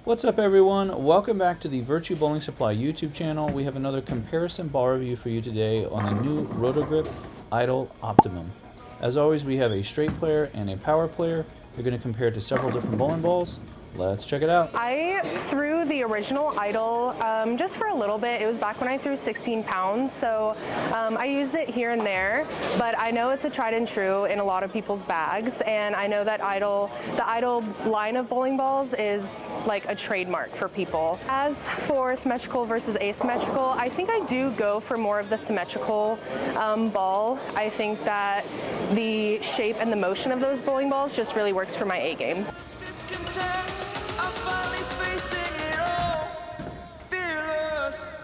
What's up everyone? Welcome back to the Virtue Bowling Supply YouTube channel. We have another comparison ball review for you today on the new Roto Grip Idol Optimum. As always, we have a straight player and a power player. We're going to compare it to several different bowling balls. Let's check it out. I threw the original Idol just for a little bit. It was back when I threw 16 pounds, so I used it here and there, but I know it's a tried and true in a lot of people's bags, and I know that the Idol line of bowling balls is like a trademark for people. As for symmetrical versus asymmetrical, I think I do go for more of the symmetrical ball. I think that the shape and the motion of those bowling balls just really works for my A game. I'm finally facing it all, fearless.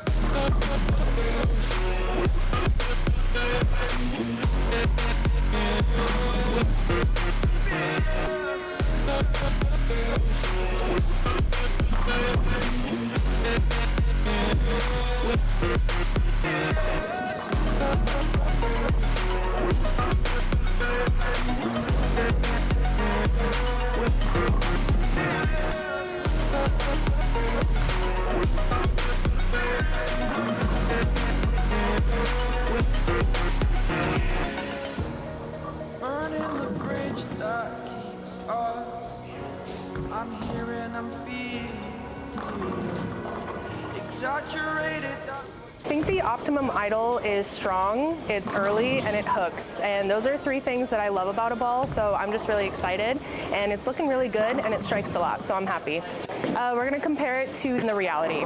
Burning the bridge that keeps us. I'm here and I'm feeling exaggerated. I think the Optimum Idol is strong, it's early, and it hooks. And those are three things that I love about a ball, so I'm just really excited. And it's looking really good, and it strikes a lot, so I'm happy. We're gonna compare it to the Reality.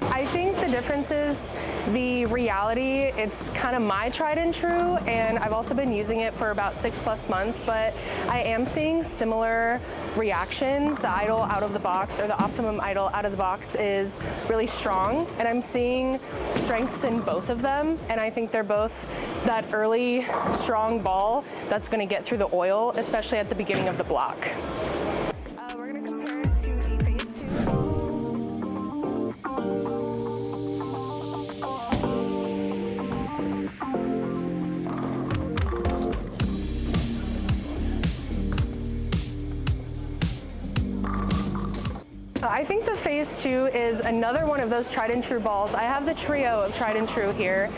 I think the difference is the Reality, it's kind of my tried and true, and I've also been using it for about 6+ months, but I am seeing similar reactions. The Idol out of the box, or the Optimum Idol out of the box, is really strong, and I'm seeing strengths in both of them, and I think they're both that early strong ball that's going to get through the oil, especially at the beginning of the block. We're going to compare it to the Phase 2. I think the Phase 2 is another one of those tried and true balls. I have the trio of tried and true here.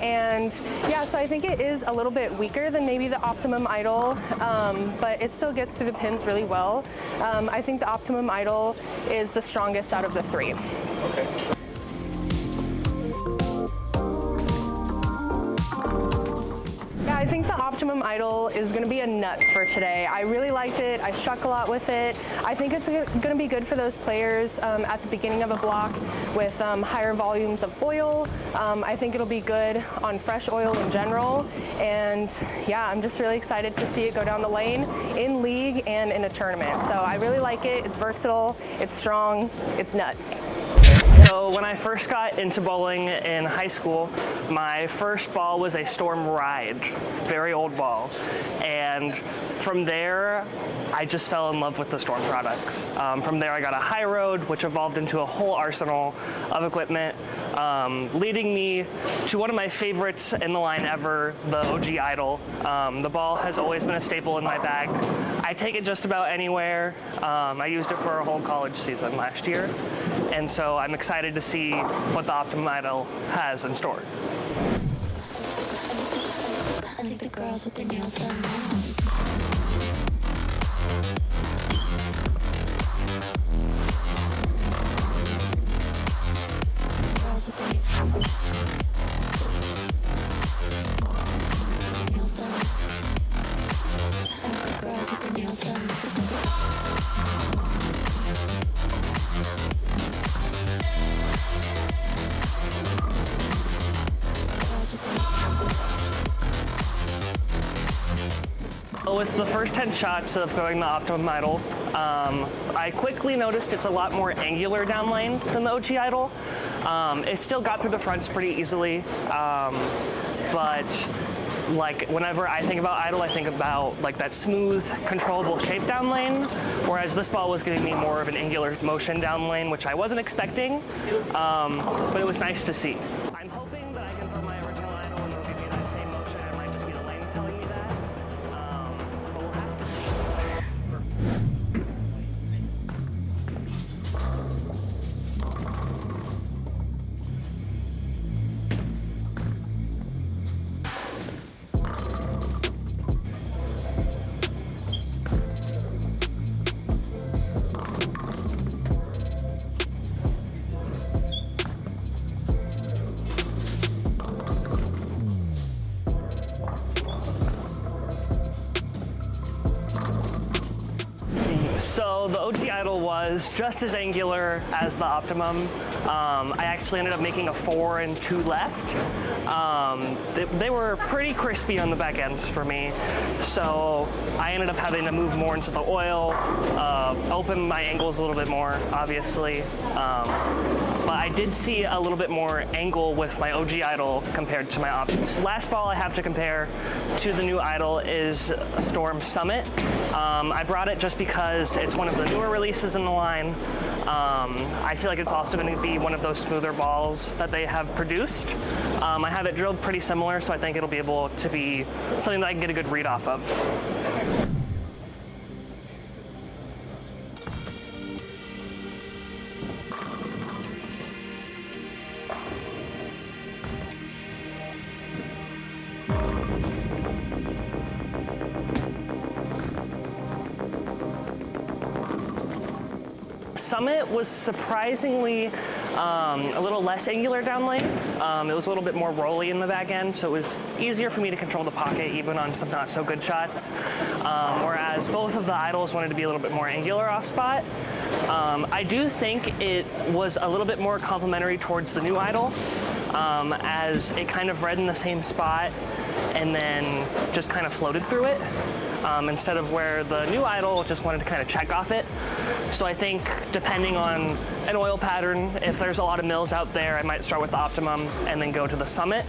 And yeah, so I think it is a little bit weaker than maybe the Optimum Idol, but it still gets through the pins really well. I think the Optimum Idol is the strongest out of the three. Okay. I think the Optimum Idol is going to be a nuts for today. I really liked it. I struck a lot with it. I think it's going to be good for those players at the beginning of a block with higher volumes of oil. I think it'll be good on fresh oil in general. And yeah, I'm just really excited to see it go down the lane in league and in a tournament. So I really like it. It's versatile, it's strong, it's nuts. So when I first got into bowling in high school, my first ball was a Storm Ride, very old ball. And from there, I just fell in love with the Storm products. From there, I got a High Road, which evolved into a whole arsenal of equipment, leading me to one of my favorites in the line ever, the OG Idol. The ball has always been a staple in my bag. I take it just about anywhere. I used it for a whole college season last year. And so I'm excited to see what the Optimum Idol has in store. I think the girls with their nails done now. Girls with their nails done. I think the girls with their nails done. With the first 10 shots of throwing the Optimum Idol, I quickly noticed it's a lot more angular down lane than the OG Idol. It still got through the fronts pretty easily, but like whenever I think about idle, I think about like that smooth, controllable shape down lane, whereas this ball was giving me more of an angular motion down lane, which I wasn't expecting, but it was nice to see. I'm hoping that I can throw my original idle and it'll give me that same motion. It might just be the lane telling me that, but we'll have to see. So the OG Idol was just as angular as the Optimum. I actually ended up making a 4 and 2 left. They were pretty crispy on the back ends for me, so I ended up having to move more into the oil, open my angles a little bit more, obviously. But I did see a little bit more angle with my OG Idol compared to my Optimum. Last ball I have to compare to the new Idol is Storm Summit. I brought it just because it's one of the newer releases in the line. I feel like it's also going to be one of those smoother balls that they have produced. I have it drilled pretty similar, so I think it'll be able to be something that I can get a good read off of. Summit was surprisingly a little less angular down lane. It was a little bit more rolly in the back end, so it was easier for me to control the pocket even on some not so good shots. Whereas both of the idols wanted to be a little bit more angular off spot. I do think it was a little bit more complementary towards the new idol, as it kind of read in the same spot and then just kind of floated through it. Instead of where the new idol just wanted to kind of check off it. So I think depending on an oil pattern, if there's a lot of mills out there, I might start with the Optimum and then go to the Summit.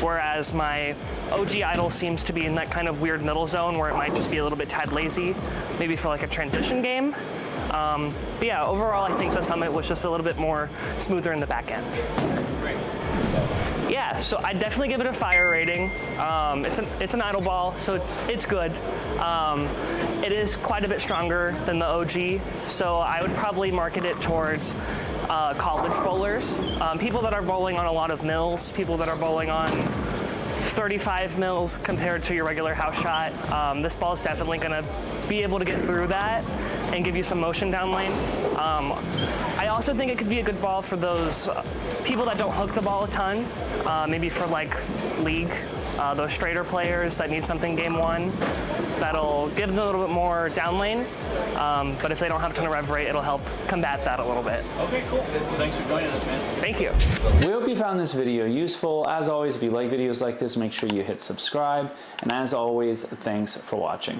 Whereas my OG idol seems to be in that kind of weird middle zone where it might just be a little bit tad lazy, maybe for like a transition game. But yeah, overall I think the Summit was just a little bit more smoother in the back end. Yeah, so I'd definitely give it a fire rating. It's an idle ball, so it's good. It is quite a bit stronger than the OG, so I would probably market it towards college bowlers, people that are bowling on a lot of mills, people that are bowling on 35 mils compared to your regular house shot. This ball is definitely going to be able to get through that and give you some motion down lane. I also think it could be a good ball for those people that don't hook the ball a ton, maybe for like league, those straighter players that need something game one. That'll give them a little bit more down lane, but if they don't have a ton of rev rate, it'll help combat that a little bit. Okay, cool. Well, thanks for joining us, man. Thank you. We hope you found this video useful. As always, if you like videos like this, make sure you hit subscribe. And as always, thanks for watching.